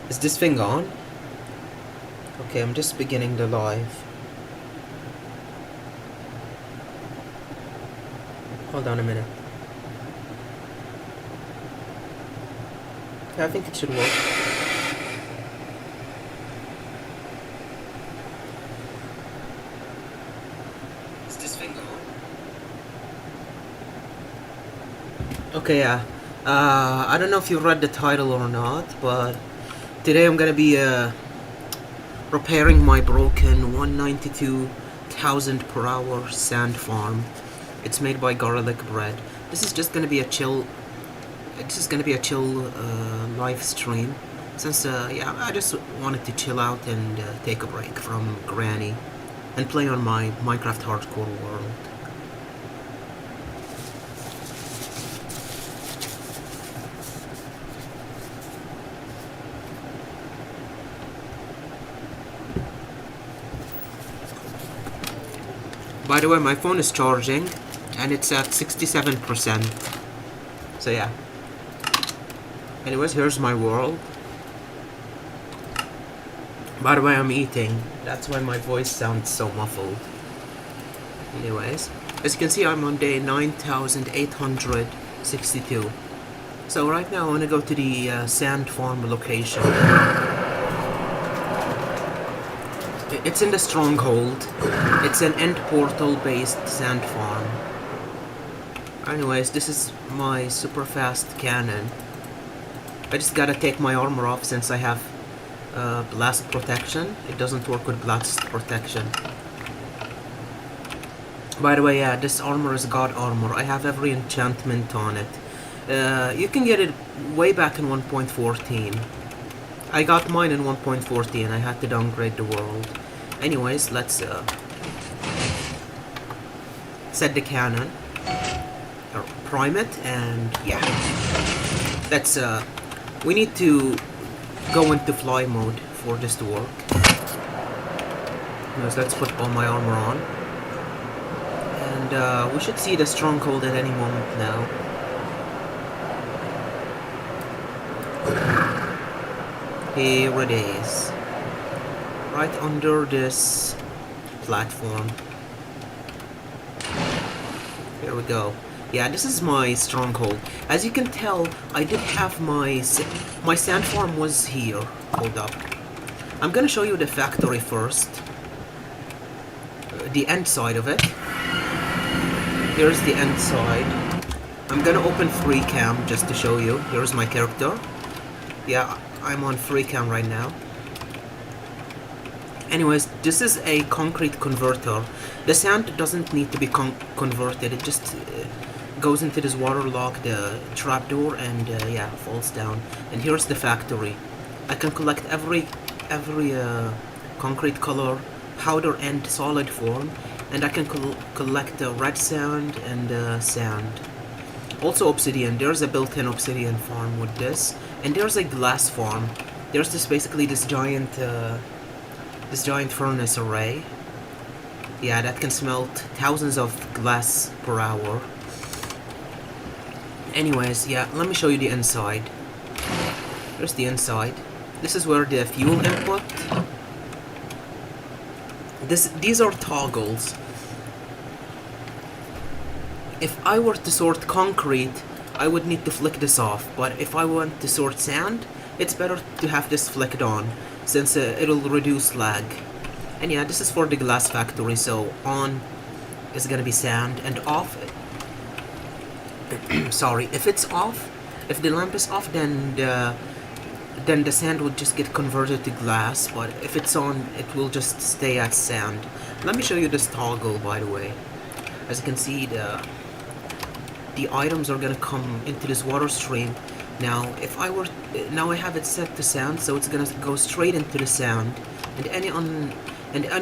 Is this thing on? Okay, I'm just beginning the live. Hold on a minute. Okay, I think it should work. Is this thing on? Okay, yeah. I don't know if you read the title or not, but today I'm gonna be repairing my broken 192,000 per hour sand farm. It's made by Garlic Bread. This is just gonna be a chill. This is gonna be a chill live stream, since yeah, I just wanted to chill out and take a break from Granny and play on my Minecraft Hardcore world. By the way, my phone is charging, and it's at 67%. So yeah. Anyways, here's my world. By the way, I'm eating. That's why my voice sounds so muffled. Anyways, as you can see, I'm on day 9,862. So right now, I want to go to the sand farm location. It's in the stronghold. It's an end portal based sand farm. Anyways, this is my super fast cannon. I just gotta take my armor off since I have blast protection. It doesn't work with blast protection. By the way, yeah, this armor is god armor. I have every enchantment on it. You can get it way back in 1.14. I got mine in 1.14. I had to downgrade the world. Anyways, let's set the cannon, or prime it, and yeah, let's we need to go into fly mode for this to work. Anyways, let's put all my armor on, and we should see the stronghold at any moment now. Here it is. Right under this platform. Here we go. Yeah, this is my stronghold. As you can tell, I did have my sand farm was here. Hold up. I'm gonna show you the factory first. The end side of it. Here's the end side. I'm gonna open free cam just to show you. Here's my character. Yeah, I'm on free cam right now. Anyways, this is a concrete converter. The sand doesn't need to be converted. It just goes into this waterlogged trapdoor and yeah, falls down. And here's the factory. I can collect every concrete color, powder and solid form, and I can collect red sand and sand. Also obsidian. There's a built-in obsidian farm with this, and there's a glass farm. There's basically this giant furnace array. Yeah, that can smelt thousands of glass per hour. Anyways, yeah, let me show you the inside. Here's the inside. This is where the fuel input. These are toggles. If I were to sort concrete, I would need to flick this off, but if I want to sort sand, it's better to have this flicked on, since it'll reduce lag. And yeah, this is for the glass factory, so on is gonna be sand, and off sorry, if it's off, if the lamp is off, then the sand would just get converted to glass, but if it's on, it will just stay as sand. Let me show you this toggle, by the way. As you can see, the items are gonna come into this water stream. Now, now I have it set to sand, so it's gonna go straight into the sand, and any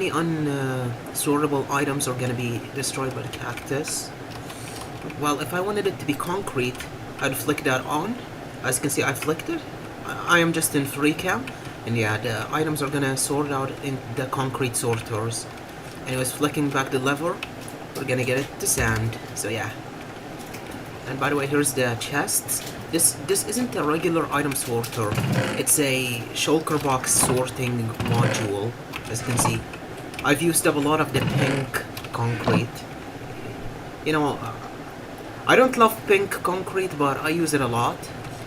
unsortable items are gonna be destroyed by the cactus. Well, if I wanted it to be concrete, I'd flick that on. As you can see, I flicked it. I am just in free cam, and yeah, the items are gonna sort out in the concrete sorters. Anyways, flicking back the lever, we're gonna get it to sand. So yeah. And by the way, here's the chests. This isn't a regular item sorter. It's a shulker box sorting module. As you can see, I've used up a lot of the pink concrete. You know, I don't love pink concrete, but I use it a lot.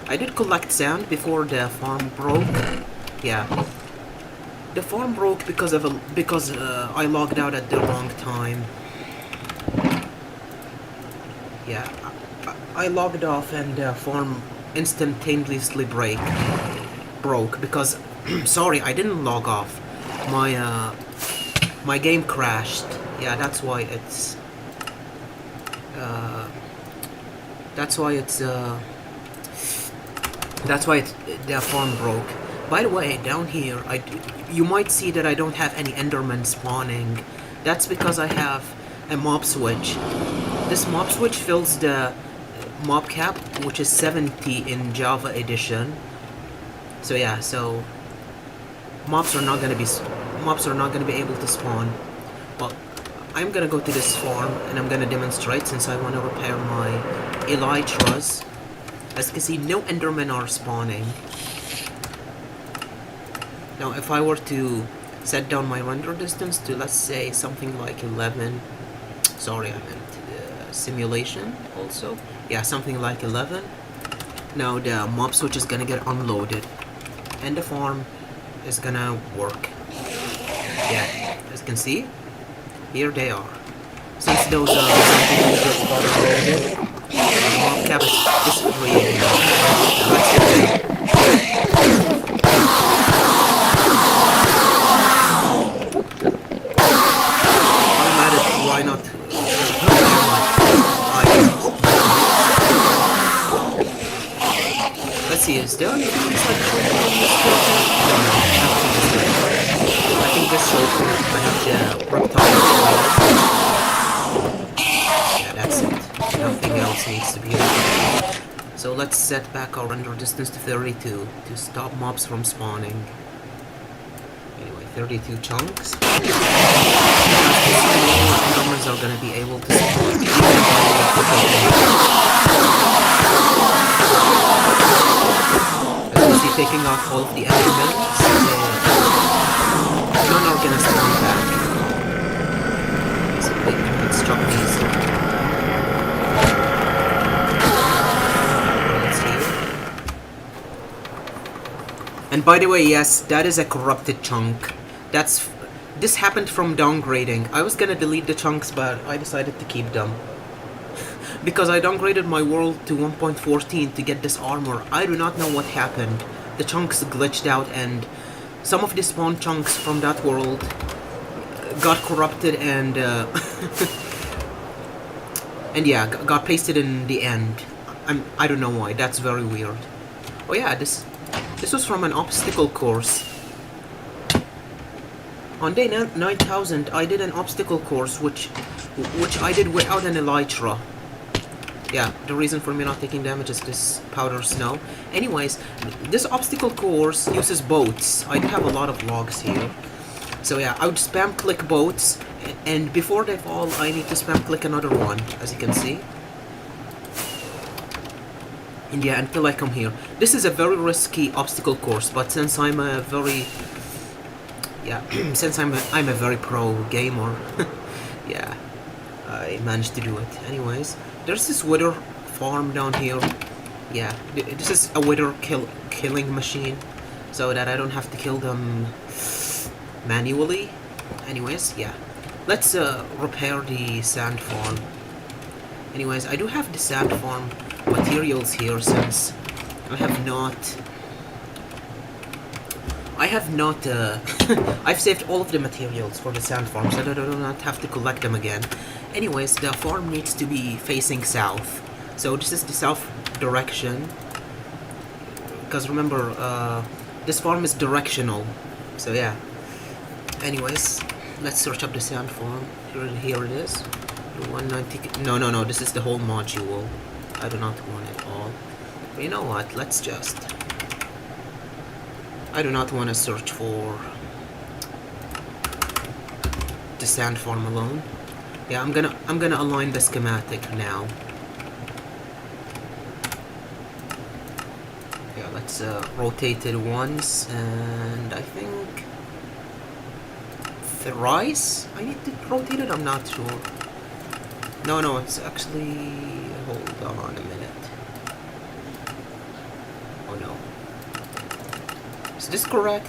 I did collect sand before the farm broke. Yeah, the farm broke because I logged out at the wrong time. Yeah, I logged off and the farm instantaneously broke because sorry, I didn't log off. My game crashed. Yeah, that's why it's the farm broke. By the way, down here, you might see that I don't have any Endermen spawning. That's because I have a mob switch. This mob switch fills the mob cap, which is 70 in Java edition. So yeah, so mobs are not gonna be able to spawn. Well, I'm gonna go to this farm and I'm gonna demonstrate since I want to repair my elytras. As you can see, no Endermen are spawning. Now, if I were to set down my render distance to, let's say, something like 11... Sorry, I meant simulation also. Yeah, something like 11. Now the mob switch is gonna get unloaded. And the farm is gonna work. Yeah, as you can see, here they are. Since those are loaded, the mob cap is free. Let's get it. Why not? Let's see, is there anything like I think this shows I have the reptile. Yeah, that's it. Nothing else needs to be done. So let's set back our render distance to 32 to stop mobs from spawning. Anyway, 32 chunks. Numbers are gonna be able to spawn. As you see, taking off all of the elements, none are gonna spawn back. Basically, let's chop these. Let's see. And by the way, yes, that is a corrupted chunk. This happened from downgrading. I was gonna delete the chunks, but I decided to keep them. Because I downgraded my world to 1.14 to get this armor. I do not know what happened. The chunks glitched out and some of the spawn chunks from that world got corrupted and and yeah, got pasted in the end. I don't know why. That's very weird. Oh yeah, this was from an obstacle course. On day 9000, I did an obstacle course, which I did without an elytra. Yeah, the reason for me not taking damage is this powder snow. Anyways, this obstacle course uses boats. I do have a lot of logs here. So yeah, I would spam click boats, and before they fall, I need to spam click another one, as you can see. And yeah, until I come here. This is a very risky obstacle course, but since I'm a very... Yeah, since I'm a very pro gamer, yeah, I managed to do it. Anyways, there's this wither farm down here. Yeah, this is a wither killing machine, so that I don't have to kill them manually. Anyways, yeah, let's repair the sand farm. Anyways, I do have the sand farm materials here since I have not... I've saved all of the materials for the sand farm, so that I do not have to collect them again. Anyways, the farm needs to be facing south. So this is the south direction. Because remember, this farm is directional. So yeah. Anyways, let's search up the sand farm. Here it is. 190. No, this is the whole module. I do not want it all. But you know what? Let's just... I do not want to search for the sand farm alone. Yeah, I'm gonna align the schematic now. Let's rotate it once, and I think thrice I need to rotate it. I'm not sure. No, it's actually, hold on a minute. Oh no, is this correct?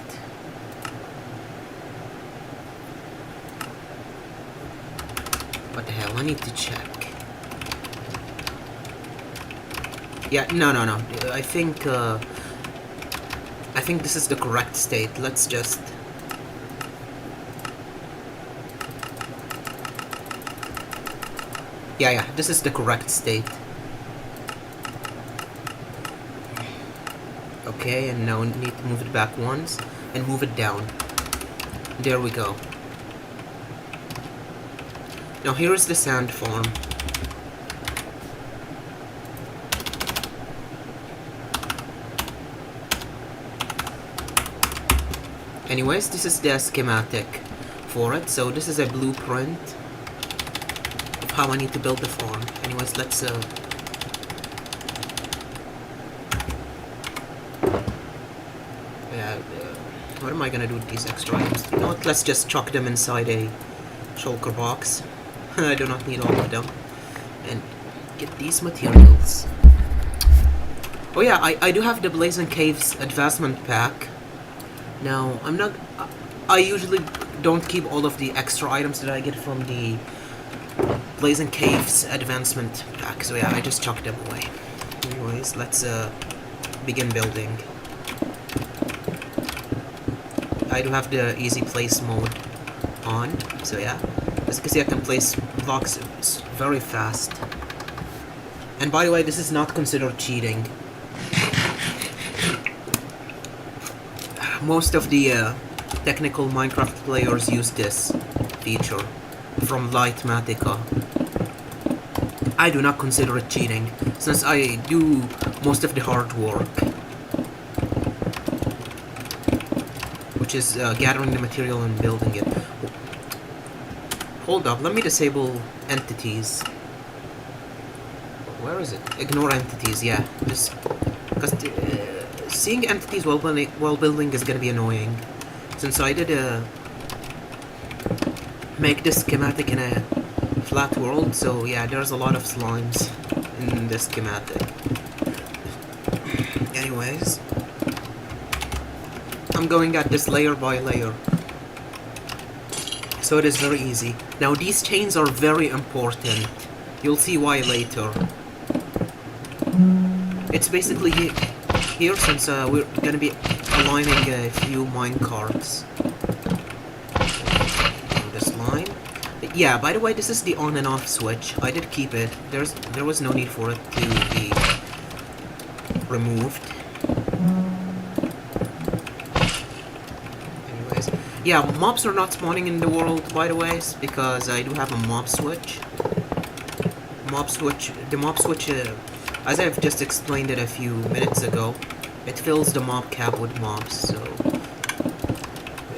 What the hell, I need to check. Yeah, no. I think this is the correct state. Let's just... Yeah, this is the correct state. Okay, and now we need to move it back once and move it down. There we go. Now here is the sand farm. Anyways, this is the schematic for it. So this is a blueprint of how I need to build the farm. Anyways, let's what am I gonna do with these extra items? You know what, let's just chuck them inside a shulker box. I do not need all of them. And get these materials. Oh yeah, I do have the Blazing Caves advancement pack. Now, I usually don't keep all of the extra items that I get from the Blazing Caves advancement pack. So yeah, I just chucked them away. Anyways, let's begin building. I do have the easy place mode on. So yeah, as you can see, I can place blocks very fast. And by the way, this is not considered cheating. Most of the technical Minecraft players use this feature from Lightmatica. I do not consider it cheating, since I do most of the hard work, which is gathering the material and building it. Hold up, let me disable entities. Where is it? Ignore entities, yeah. Just because seeing entities while building is gonna be annoying. Since I did make this schematic in a flat world, so yeah, there's a lot of slimes in this schematic. Anyways, I'm going at this layer by layer, so it is very easy. Now these chains are very important. You'll see why later. It's basically here since we're gonna be aligning a few minecarts. This line. Yeah, by the way, this is the on and off switch. I did keep it. There was no need for it to be removed. Anyways, yeah, mobs are not spawning in the world, by the way, because I do have a mob switch. The mob switch, as I've just explained it a few minutes ago, it fills the mob cap with mobs,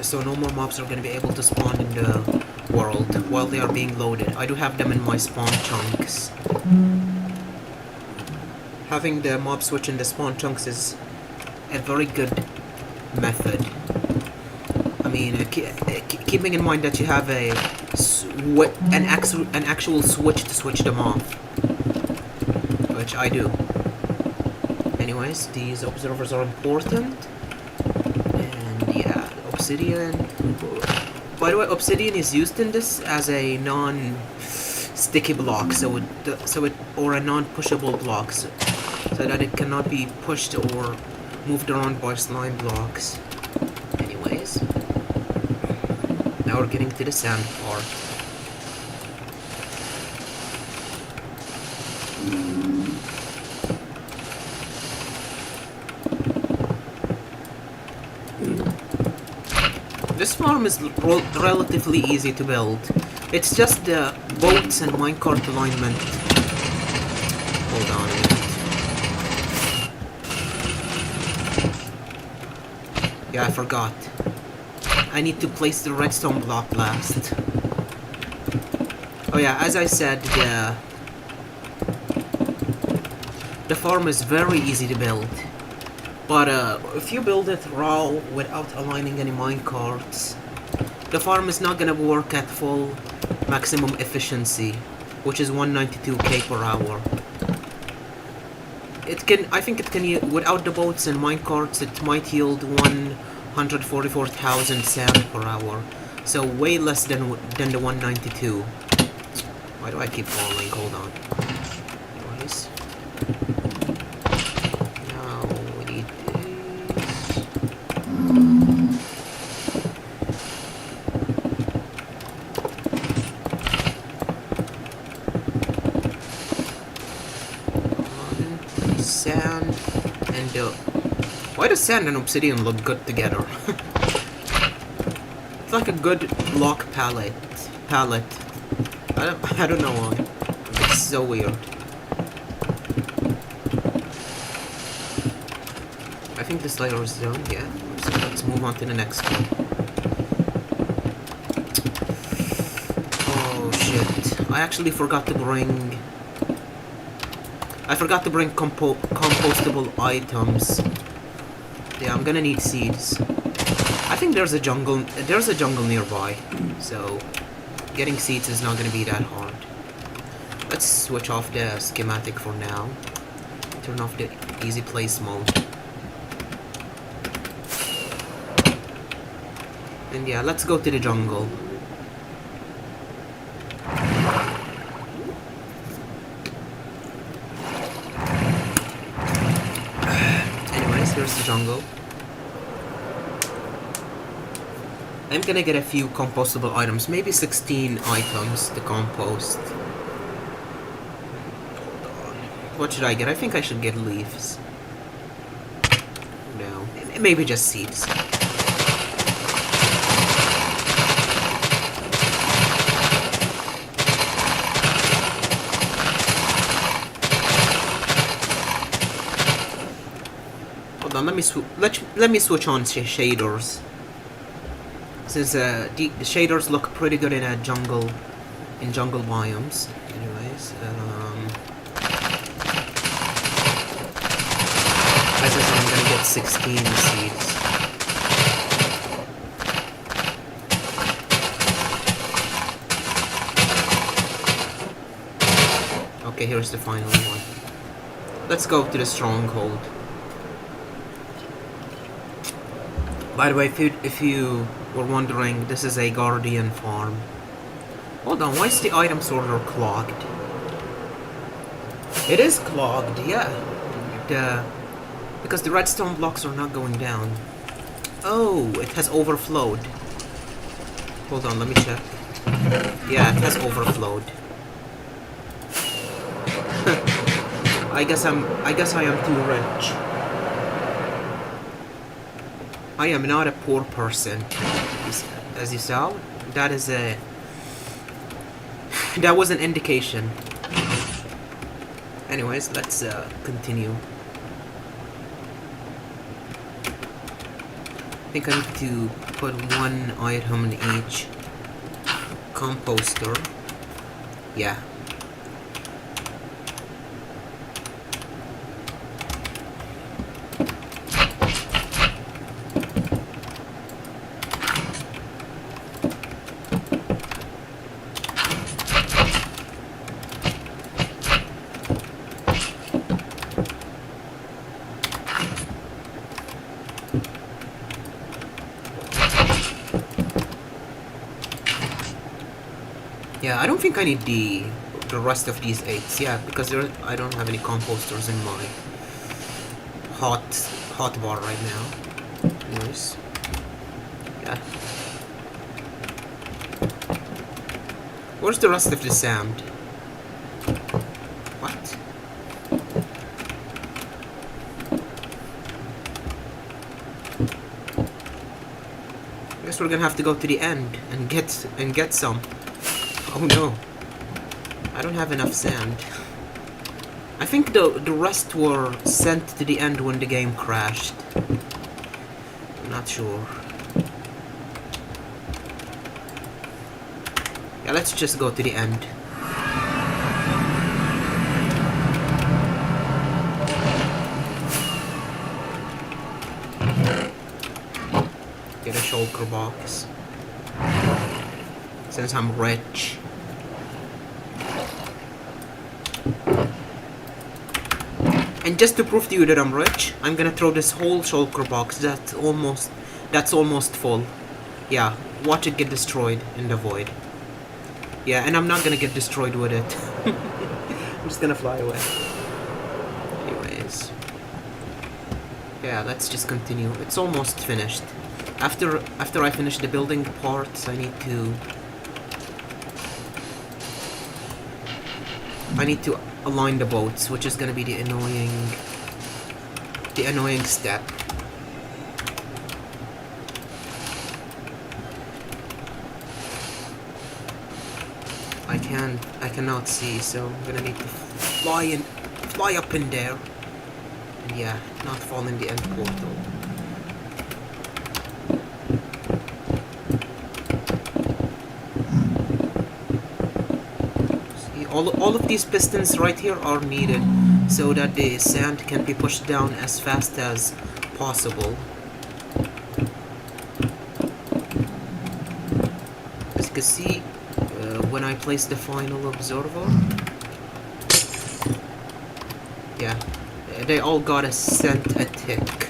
so no more mobs are going to be able to spawn in the world while they are being loaded. I do have them in my spawn chunks. Having the mob switch in the spawn chunks is a very good method. I mean, keeping in mind that you have an actual switch to switch them off, which I do. Anyways, these observers are important. And yeah, obsidian. By the way, obsidian is used in this as a non-sticky block, or a non-pushable block, so that it cannot be pushed or moved around by slime blocks. Anyways, now we're getting to the sand part. This farm is relatively easy to build. It's just the boats and minecart alignment. Hold on a minute. Yeah, I forgot. I need to place the redstone block last. Oh yeah, as I said, the farm is very easy to build. But if you build it raw without aligning any minecarts, the farm is not gonna work at full maximum efficiency, which is 192k per hour. It can, I think it can, without the boats and minecarts, it might yield 144,000 sand per hour. So way less than the 192. Why do I keep falling? Hold on. Anyways. Now we need this. Sand and why does sand and obsidian look good together? It's like a good block palette. I don't know why. It's so weird. I think this layer is done, yeah. So let's move on to the next one. Oh shit. I actually forgot to bring... compostable items. Yeah, I'm gonna need seeds. I think there's a jungle nearby, so getting seeds is not gonna be that hard. Let's switch off the schematic for now. Turn off the easy place mode. And yeah, let's go to the jungle. Anyways, here's the jungle. I'm gonna get a few compostable items, maybe 16 items to compost. Hold on. What should I get? I think I should get leaves. No, maybe just seeds. Hold on, let me switch on shaders. Since the shaders look pretty good in jungle biomes. Anyways, as I said, I'm gonna get 16 seeds. Okay, here's the final one. Let's go to the stronghold. By the way, if you were wondering, this is a guardian farm. Hold on, why is the item sorter clogged? It is clogged, yeah. Because the redstone blocks are not going down. Oh, it has overflowed. Hold on, let me check. Yeah, it has overflowed. I guess I am too rich. I am not a poor person. As you saw, that was an indication. Anyways, let's continue. I think I need to put one item in each composter. Yeah. Yeah, I don't think I need the rest of these 8s. Yeah, because I don't have any composters in my hot bar right now. Anyways, yeah. Where's the rest of the sand? What? I guess we're gonna have to go to the end and get some. Oh no. I don't have enough sand. I think the rest were sent to the end when the game crashed. I'm not sure. Yeah, let's just go to the end. shulker box. Since I'm rich. And just to prove to you that I'm rich, I'm gonna throw this whole shulker box that's almost full. Yeah, watch it get destroyed in the void. Yeah, and I'm not gonna get destroyed with it. I'm just gonna fly away. Anyways. Yeah, let's just continue. It's almost finished. After I finish the building parts, I need to align the boats, which is gonna be the annoying step. I cannot see, so I'm gonna need to fly up in there. And yeah, not fall in the end portal. See, all of these pistons right here are needed so that the sand can be pushed down as fast as possible. As you can see, when I place the final observer, yeah, they all got a cent a tick.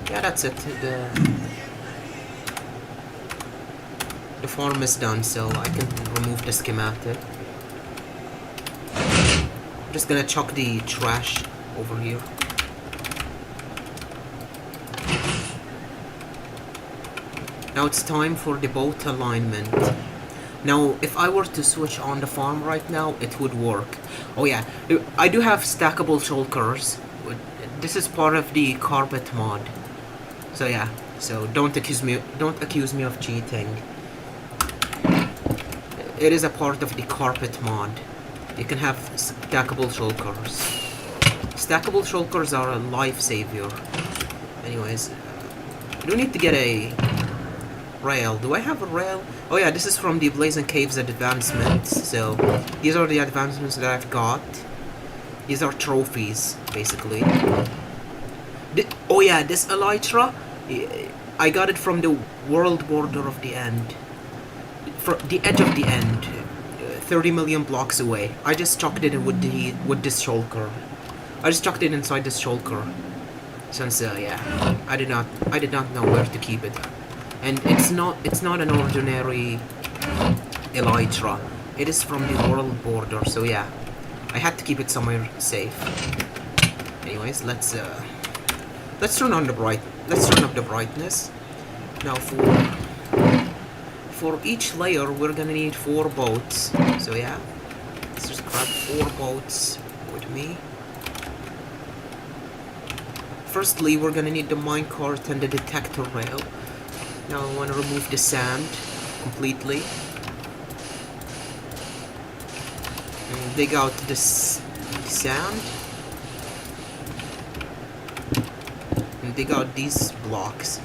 Yeah, that's it. The farm is done, so I can remove the schematic. I'm just gonna chuck the trash over here. Now it's time for the boat alignment. Now, if I were to switch on the farm right now, it would work. Oh yeah, I do have stackable shulkers. This is part of the carpet mod. So yeah, so don't accuse me of cheating. It is a part of the carpet mod. You can have stackable shulkers. Stackable shulkers are a lifesaver. Anyways, I do need to get a rail. Do I have a rail? Oh yeah, this is from the Blazing Caves advancements. So these are the advancements that I've got. These are trophies, basically. Oh yeah, this elytra, I got it from the world border of the end. From the edge of the end, 30 million blocks away. I just chucked it in with this shulker. I just chucked it inside this shulker. Since yeah, I did not know where to keep it. And it's not an ordinary elytra. It is from the world border, so yeah, I had to keep it somewhere safe. Anyways, let's turn up the brightness. Now for each layer we're gonna need 4 boats. So yeah, let's just grab 4 boats with me. Firstly, we're gonna need the minecart and the detector rail. Now I want to remove the sand completely and dig out this sand and dig out these blocks.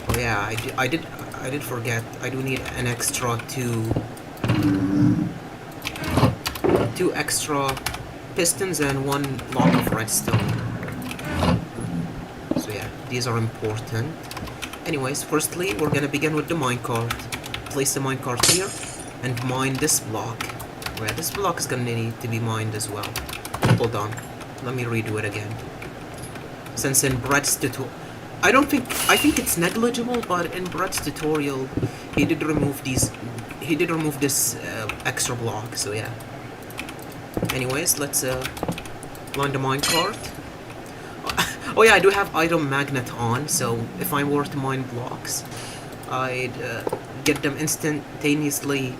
Oh yeah, I did forget. I do need an extra two extra pistons and 1 block of redstone. So yeah, these are important. Anyways, firstly, we're gonna begin with the minecart. Place the minecart here and mine this block. Well, this block is gonna need to be mined as well. Hold on, let me redo it again. Since in Brett's tutorial, I think it's negligible, but in Brett's tutorial, he did remove this extra block. So yeah. Anyways, let's line the minecart. Oh yeah, I do have item magnet on, so if I were to mine blocks, I'd get them instantaneously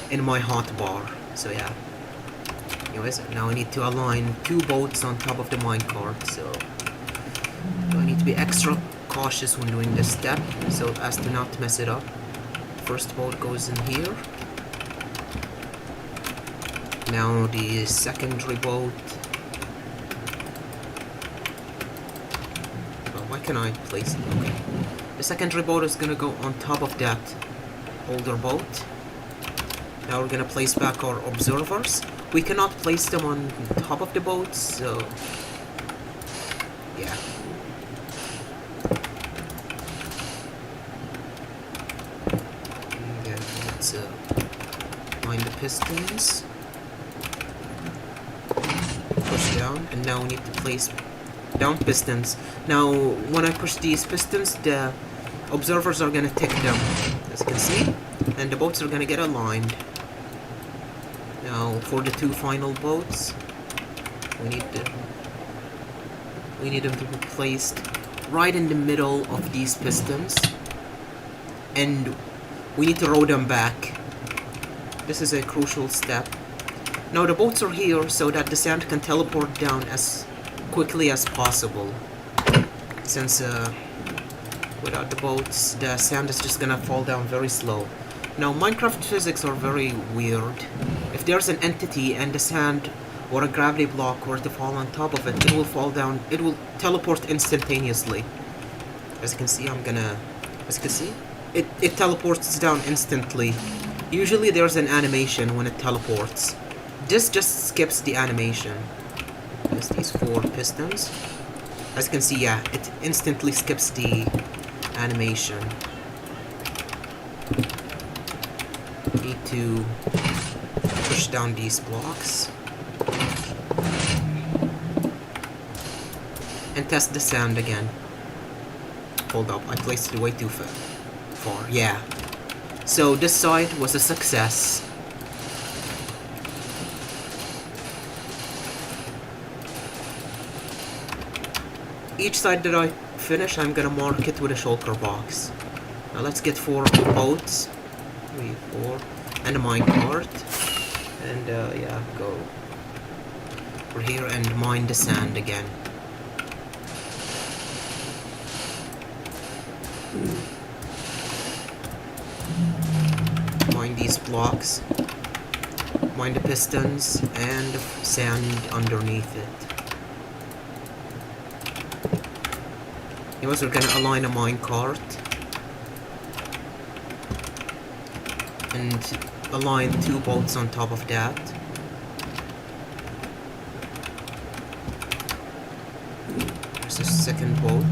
in my hotbar. So yeah. Anyways, now I need to align 2 boats on top of the minecart, so I need to be extra cautious when doing this step, so as to not mess it up. First boat goes in here. Now the secondary boat. Why can I place it? Okay. The secondary boat is gonna go on top of that older boat. Now we're gonna place back our observers. We cannot place them on top of the boat, so yeah. let's line the pistons, push down, and now we need to place down pistons. Now when I push these pistons, the observers are gonna tick them, as you can see, and the boats are gonna get aligned. Now for the 2 final boats, we need them to be placed right in the middle of these pistons, and we need to row them back. This is a crucial step. Now the boats are here so that the sand can teleport down as quickly as possible, since without the boats the sand is just gonna fall down very slow. Now Minecraft physics are very weird. If there's an entity and the sand or a gravity block were to fall on top of it, it will fall down, it will teleport instantaneously. As you can see, it teleports down instantly. Usually there's an animation when it teleports. This just skips the animation. There's these 4 pistons. As you can see, yeah, it instantly skips the animation. Need to push down these blocks and test the sand again. Hold up, I placed it way too far. Yeah. So this side was a success. Each side that I finish, I'm gonna mark it with a shulker box. Now let's get 4 boats. 3, 4, and a minecart. And yeah, go over here and mine the sand again. Mine these blocks, mine the pistons, and the sand underneath it. We're gonna align a minecart and align 2 boats on top of that. There's a second boat.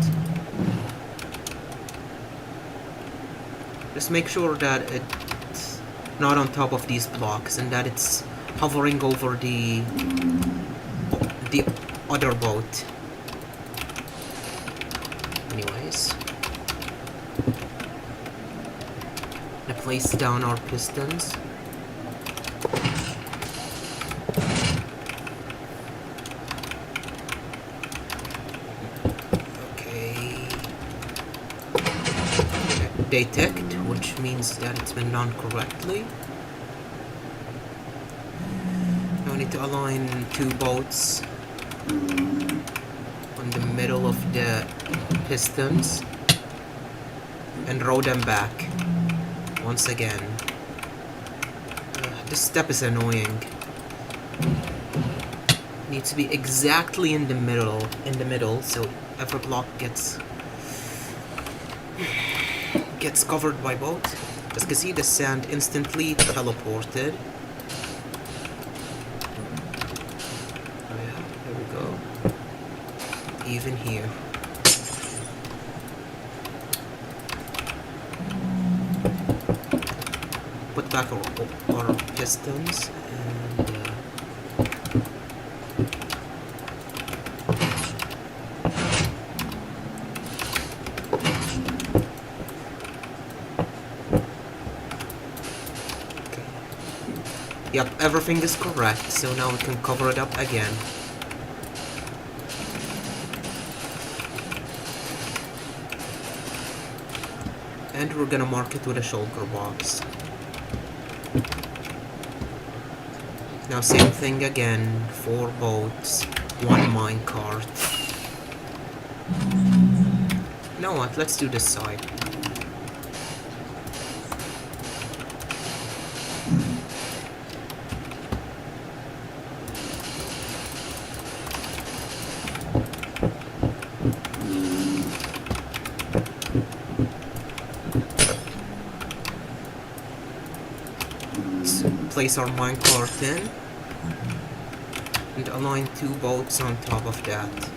Just make sure that it's not on top of these blocks and that it's hovering over the other boat. Anyways, gonna place down our pistons. Okay. They ticked, which means that it's been done correctly. Now we need to align 2 boats on the middle of the pistons and row them back once again. This step is annoying. Needs to be exactly in the middle, so every block gets covered by both. As you can see, the sand instantly teleported. Oh yeah, there we go. Even here. Put back our pistons and okay. Yep, everything is correct, so now we can cover it up again. And we're gonna mark it with a shulker box. Now same thing again, 4 boats, 1 minecart. You know what, let's do this side. Place our minecart in and align 2 boats on top of that.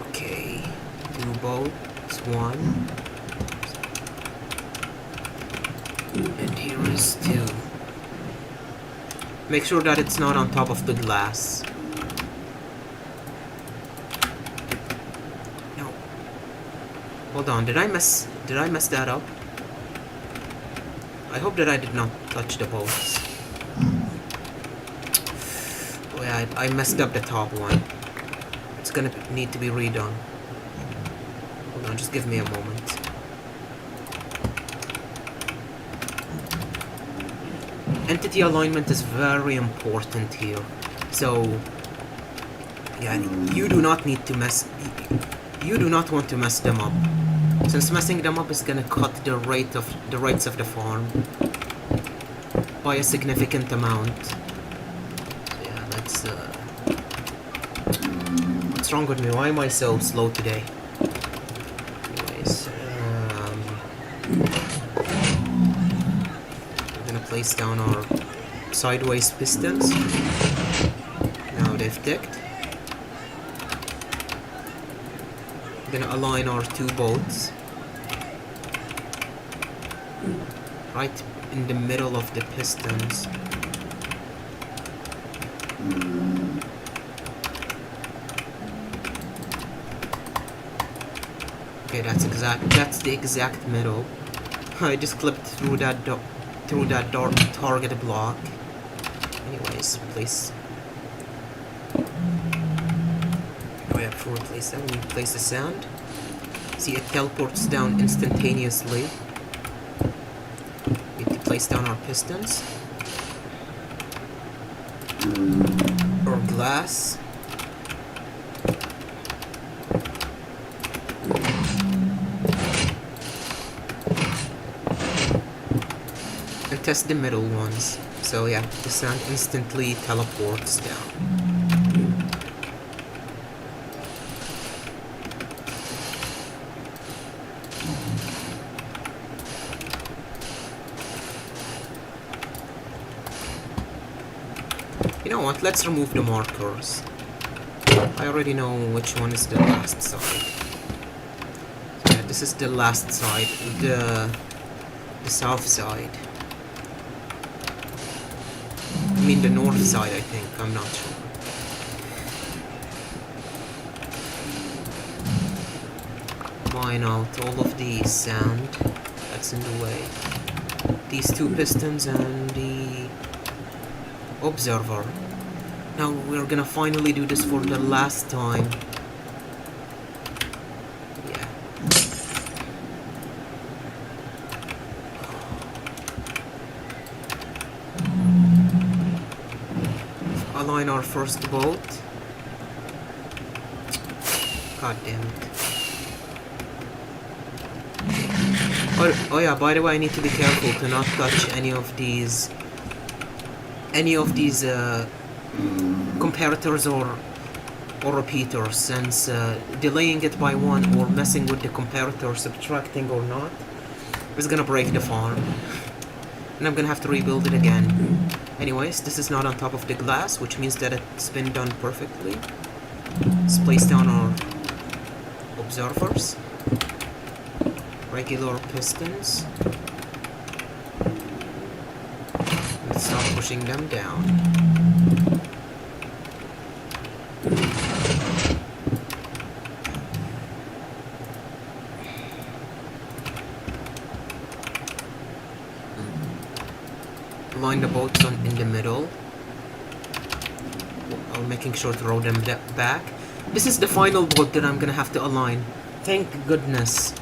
Okay, 2 boats, 1, And here is 2. Make sure that it's not on top of the glass. No. Hold on, did I mess that up? I hope that I did not touch the bolts. Oh yeah, I messed up the top one. It's gonna need to be redone. Hold on, just give me a moment. Entity alignment is very important here. So, yeah, you do not need to mess... You do not want to mess them up. Since messing them up is gonna cut the rates of the farm by a significant amount. So yeah, let's what's wrong with me? Why am I so slow today? Anyways, we're gonna place down our sideways pistons. Now they've ticked. We're gonna align our 2 bolts right in the middle of the pistons. Okay, that's the exact middle. I just clipped through that target block. Anyways, place. Before we place that, we place the sound. See, it teleports down instantaneously. We need to place down our pistons. Or glass. And test the middle ones. So yeah, the sound instantly teleports down. You know what, let's remove the markers. I already know which one is the last side. So yeah, this is the last side, the south side. I mean the north side, I think, I'm not sure. Mine out all of the sand that's in the way. These 2 pistons and the observer. Now we're gonna finally do this for the last time. Yeah. Align our first bolt. God damn it. Oh yeah, by the way, I need to be careful to not touch any of these comparators or repeaters, since delaying it by 1 or messing with the comparator, subtracting or not, is gonna break the farm. And I'm gonna have to rebuild it again. Anyways, this is not on top of the glass, which means that it's been done perfectly. Let's place down our observers. Regular pistons. Let's start pushing them down. Line the bolts in the middle. I'm making sure to roll them back. This is the final bolt that I'm gonna have to align. Thank goodness.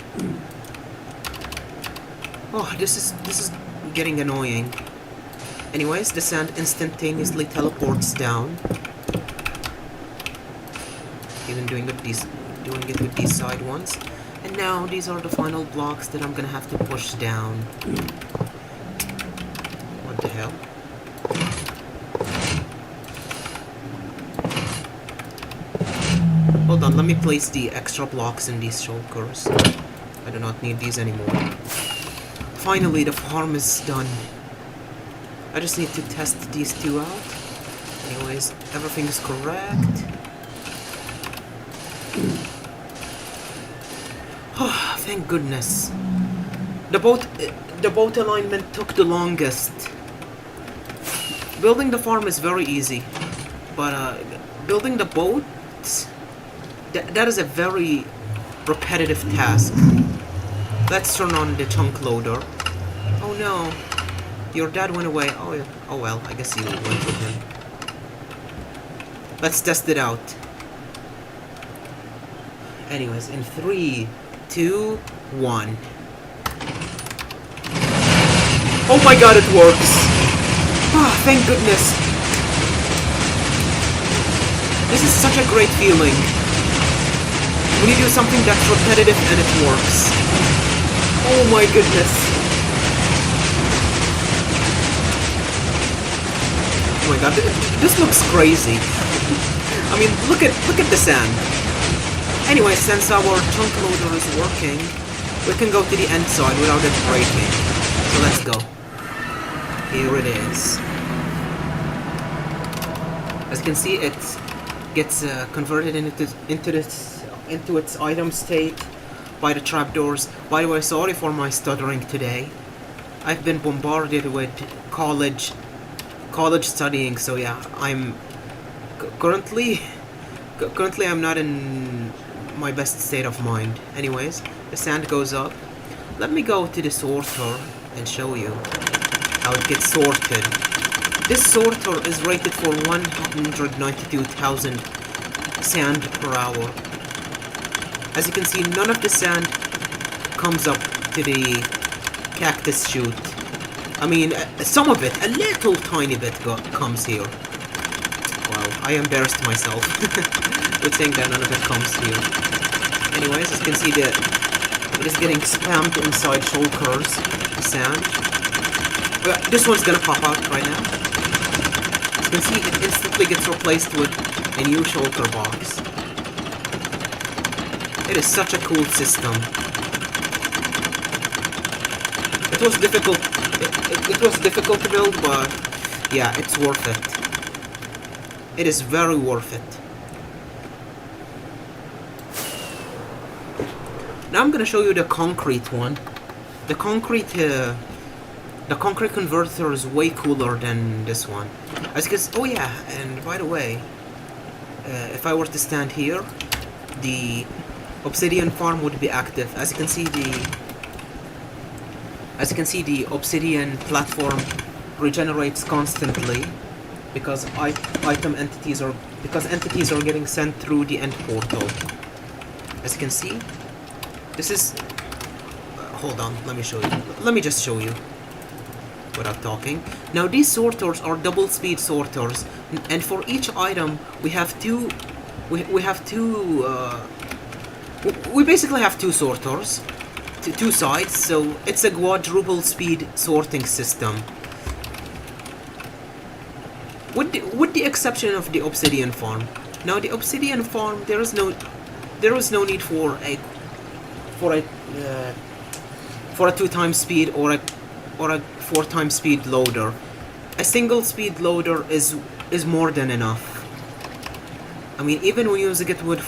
Oh, this is getting annoying. Anyways, the sand instantaneously teleports down. Even doing it with these side ones. And now these are the final blocks that I'm gonna have to push down. What the hell? Hold on, let me place the extra blocks in these shulkers. I do not need these anymore. Finally, the farm is done. I just need to test these 2 out. Anyways, everything is correct. Oh, thank goodness. The boat, the boat alignment took the longest. Building the farm is very easy, but building the boat, that is a very repetitive task. Let's turn on the chunk loader. Oh no, your dad went away. Oh well, I guess you went with him. Let's test it out. Anyways, in 3, 2, 1. Oh my god, it works! Ah, thank goodness! This is such a great feeling. When you do something that's repetitive and it works. Oh my goodness. Oh my god, this looks crazy. I mean, look at the sand. Anyway, since our chunk loader is working, we can go to the end side without it breaking. So let's go. Here it is. As you can see, it gets converted into its item state by the trapdoors. By the way, sorry for my stuttering today. I've been bombarded with college studying, so yeah, I'm currently I'm not in my best state of mind. Anyways, the sand goes up. Let me go to the sorter and show you how it gets sorted. This sorter is rated for 192,000 sand per hour. As you can see, none of the sand comes up to the cactus chute. I mean, some of it, a little tiny bit comes here. Wow, I embarrassed myself with saying that none of it comes here. Anyways, as you can see, it is getting spammed inside shulkers, sand. This one's gonna pop out right now. As you can see, it instantly gets replaced with a new shulker box. It is such a cool system. It was difficult. It was difficult to build, but yeah, it's worth it. It is very worth it. Now I'm gonna show you the concrete one. The concrete converter is way cooler than this one. As you can see, oh yeah, and by the way, if I were to stand here, the obsidian farm would be active. As you can see, the obsidian platform regenerates constantly because entities are getting sent through the end portal. As you can see, this is. Hold on, let me show you. Let me just show you without talking. Now these sorters are double speed sorters, and for each item we have two. We basically have two sorters, two sides, so it's a quadruple speed sorting system. With the exception of the obsidian farm. Now the obsidian farm, there is no need for a 2x speed or a 4x speed loader. A single speed loader is more than enough. I mean, even when using it with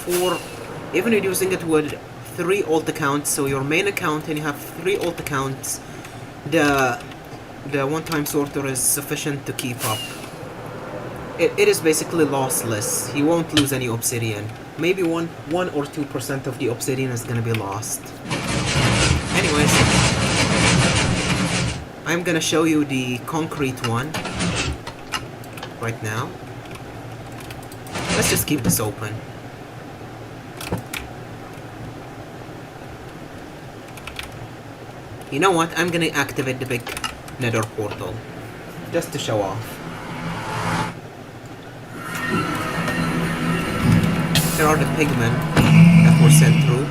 3 alt accounts, so your main account and you have 3 alt accounts, the one-time sorter is sufficient to keep up. It is basically lossless. You won't lose any obsidian. Maybe 1 or 2% of the obsidian is gonna be lost. Anyways, I'm gonna show you the concrete one right now. Let's just keep this open. You know what? I'm gonna activate the big nether portal just to show off. There are the pigmen that were sent through.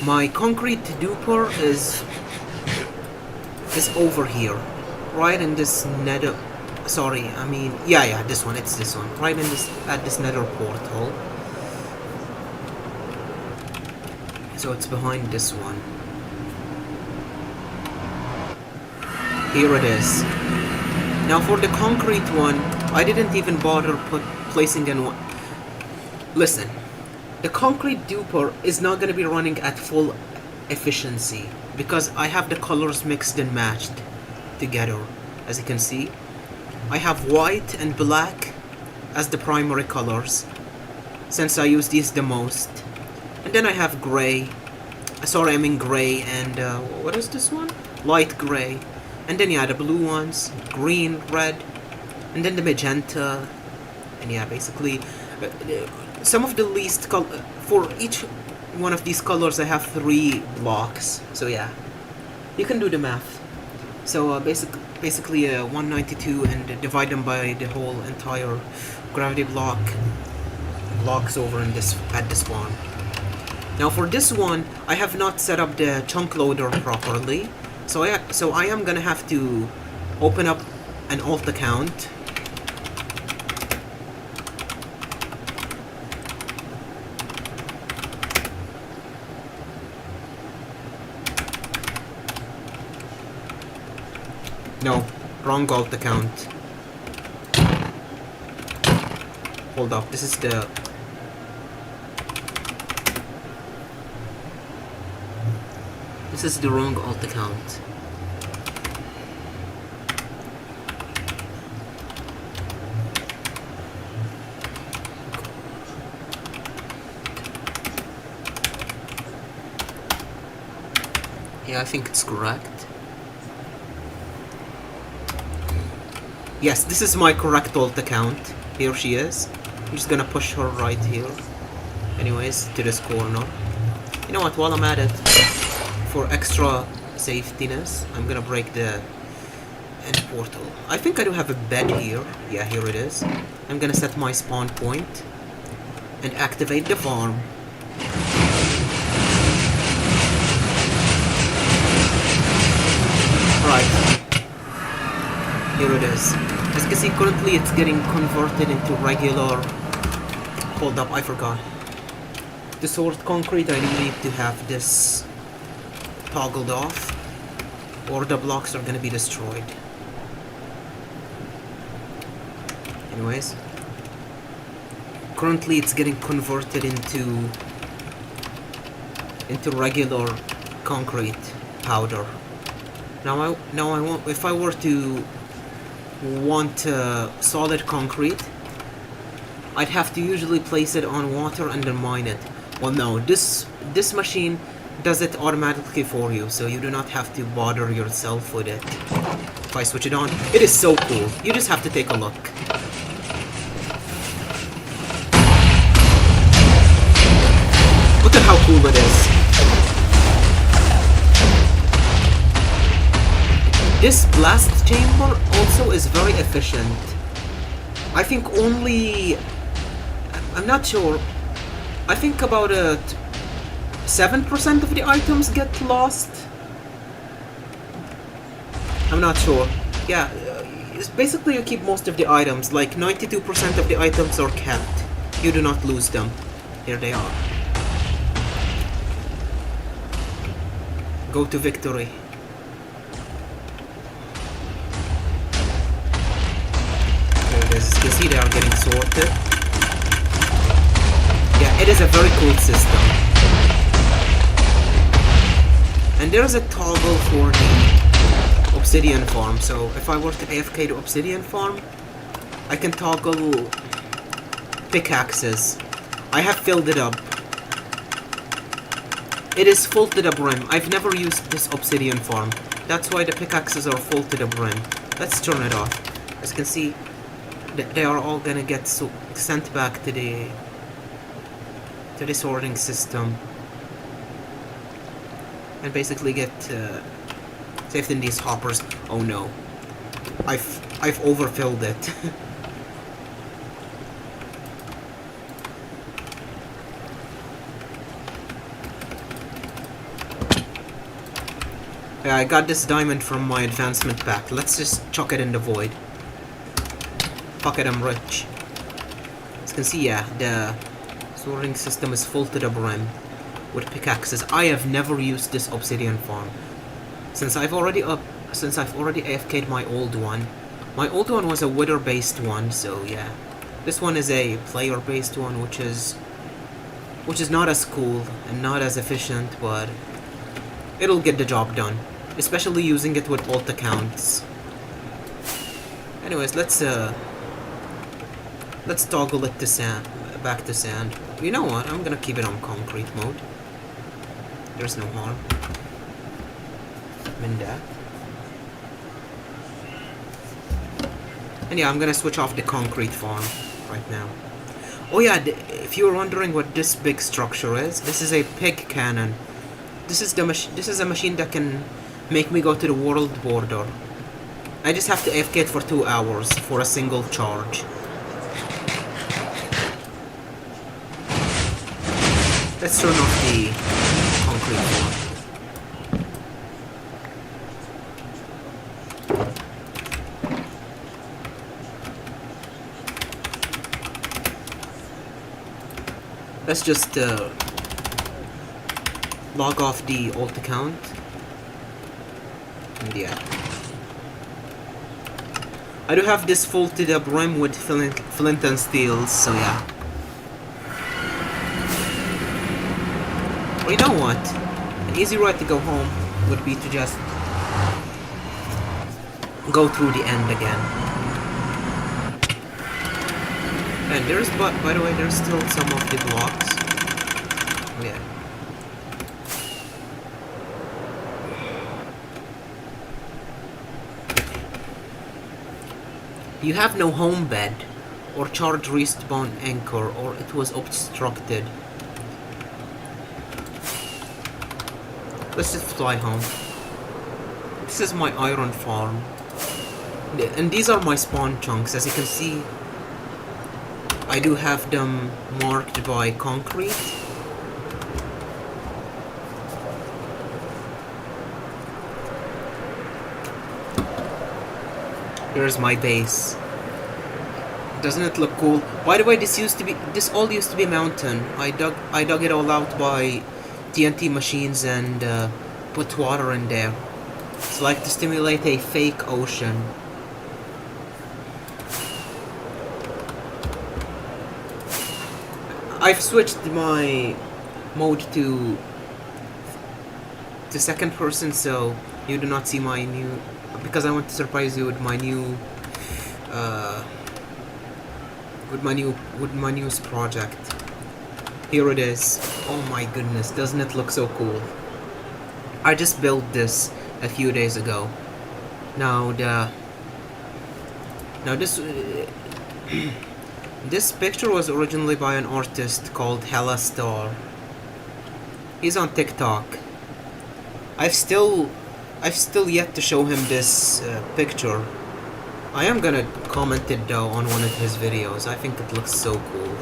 My concrete duper is over here, right in this nether. Sorry, I mean, yeah, this one. It's this one, right in this nether portal. So it's behind this one. Here it is. Now for the concrete one, I didn't even bother placing in one. Listen, the concrete duper is not going to be running at full efficiency because I have the colors mixed and matched together. As you can see, I have white and black as the primary colors, since I use these the most. And then I have gray. Sorry, I mean gray and what is this one? Light gray. And then yeah, the blue ones, green, red, and then the magenta. And yeah, basically some of the least for each one of these colors I have 3 blocks. So yeah, you can do the math. So basically 192 and divide them by the whole entire gravity blocks over in this at this one. Now for this one, I have not set up the chunk loader properly, so I am gonna have to open up an alt account. No, wrong alt account. Hold up, this is the... This is the wrong alt account. Yeah, I think it's correct. Yes, this is my correct alt account. Here she is. I'm just gonna push her right here. Anyways, to this corner. You know what, while I'm at it, for extra safetiness, I'm gonna break the end portal. I think I do have a bed here. Yeah, here it is. I'm gonna set my spawn point and activate the farm. Right. Here it is. As you can see, currently it's getting converted into regular... Hold up, I forgot. The sword concrete, I need to have this toggled off, or the blocks are gonna be destroyed. Anyways, currently it's getting converted into regular concrete powder. Now I want, if I were to want solid concrete, I'd have to usually place it on water and then mine it. Well, no, this machine does it automatically for you, so you do not have to bother yourself with it. If I switch it on, it is so cool. You just have to take a look. Look at how cool it is. This blast chamber also is very efficient. I think only... I'm not sure. I think about 7% of the items get lost. I'm not sure. Yeah, it's basically you keep most of the items. Like 92% of the items are kept. You do not lose them. Here they are. Go to victory. As you can see, they are getting sorted. Yeah, it is a very cool system. And there is a toggle for the obsidian farm. So if I were to AFK the obsidian farm, I can toggle pickaxes. I have filled it up. It is full to the brim. I've never used this obsidian farm. That's why the pickaxes are full to the brim. Let's turn it off. As you can see, they are all gonna get sent back to the sorting system and basically get saved in these hoppers. Oh no, I've overfilled it. Yeah, I got this diamond from my advancement pack. Let's just chuck it in the void. Pocket, I'm rich. As you can see, yeah, the sorting system is full to the brim with pickaxes. I have never used this obsidian farm since I've already AFK'd my old one. My old one was a wither based one, so yeah. This one is a player based one, which is which is not as cool and not as efficient, but it'll get the job done, especially using it with alt accounts. Anyways, let's toggle it to sand, back to sand. You know what? I'm gonna keep it on concrete mode. There's no harm in that. And yeah, I'm gonna switch off the concrete farm right now. Oh yeah, if you were wondering what this big structure is, this is a pig cannon. This is a machine that can make me go to the world border. I just have to AFK it for 2 hours for a single charge. Let's turn off the concrete farm. Let's just log off the alt account. And yeah. I do have this full to the brim with flint and steel, so yeah. Or you know what? An easy way to go home would be to just go through the end again. And there's, by the way, there's still some of the blocks. Yeah. You have no home bed, or charge respawn anchor, or it was obstructed. Let's just fly home. This is my iron farm. And these are my spawn chunks. As you can see, I do have them marked by concrete. Here's my base. Doesn't it look cool? By the way, this all used to be a mountain. I dug it all out by TNT machines and put water in there. It's like to stimulate a fake ocean. I've switched my mode to second person, so you do not see my new, because I want to surprise you with my new newest project. Here it is. Oh my goodness, doesn't it look so cool? I just built this a few days ago. Now this this picture was originally by an artist called Hella Star. He's on TikTok. I've still yet to show him this picture. I am gonna comment it though on one of his videos. I think it looks so cool.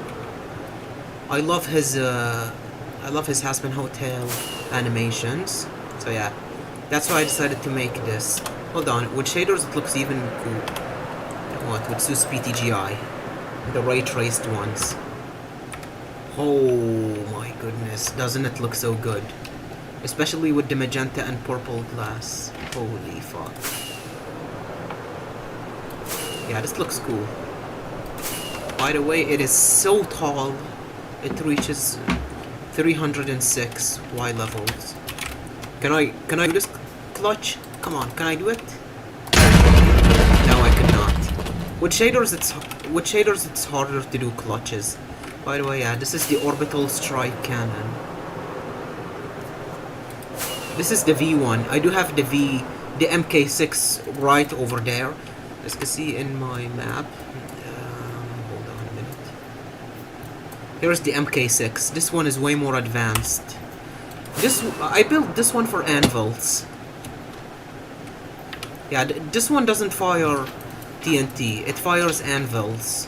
I love his Hazbin Hotel animations. So yeah, that's why I decided to make this. Hold on, with shaders it looks even cool. What, with SUS PTGI, the ray traced ones. Oh my goodness, doesn't it look so good? Especially with the magenta and purple glass. Holy fuck. Yeah, this looks cool. By the way, it is so tall. It reaches 306 Y levels. Can I do this clutch? Come on, can I do it? No, I could not. With shaders it's harder to do clutches. By the way, yeah, this is the orbital strike cannon. This is the V1. I do have the MK6 right over there. As you can see in my map. Hold on a minute. Here's the MK6. This one is way more advanced. I built this one for anvils. Yeah, this one doesn't fire TNT. It fires anvils.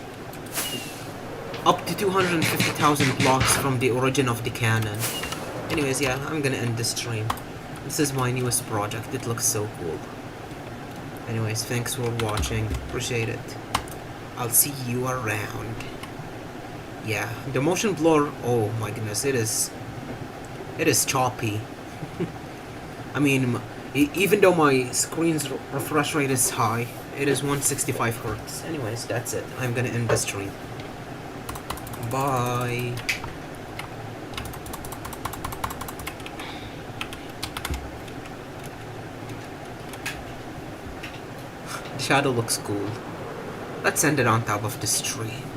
Up to 250,000 blocks from the origin of the cannon. Anyways, yeah, I'm gonna end this stream. This is my newest project. It looks so cool. Anyways, thanks for watching. Appreciate it. I'll see you around. Yeah, the motion blur, oh my goodness, it is choppy. I mean, even though my screen's refresh rate is high, it is 165 Hz. Anyways, that's it. I'm gonna end the stream. Bye. shadow looks cool. Let's end it on top of this tree.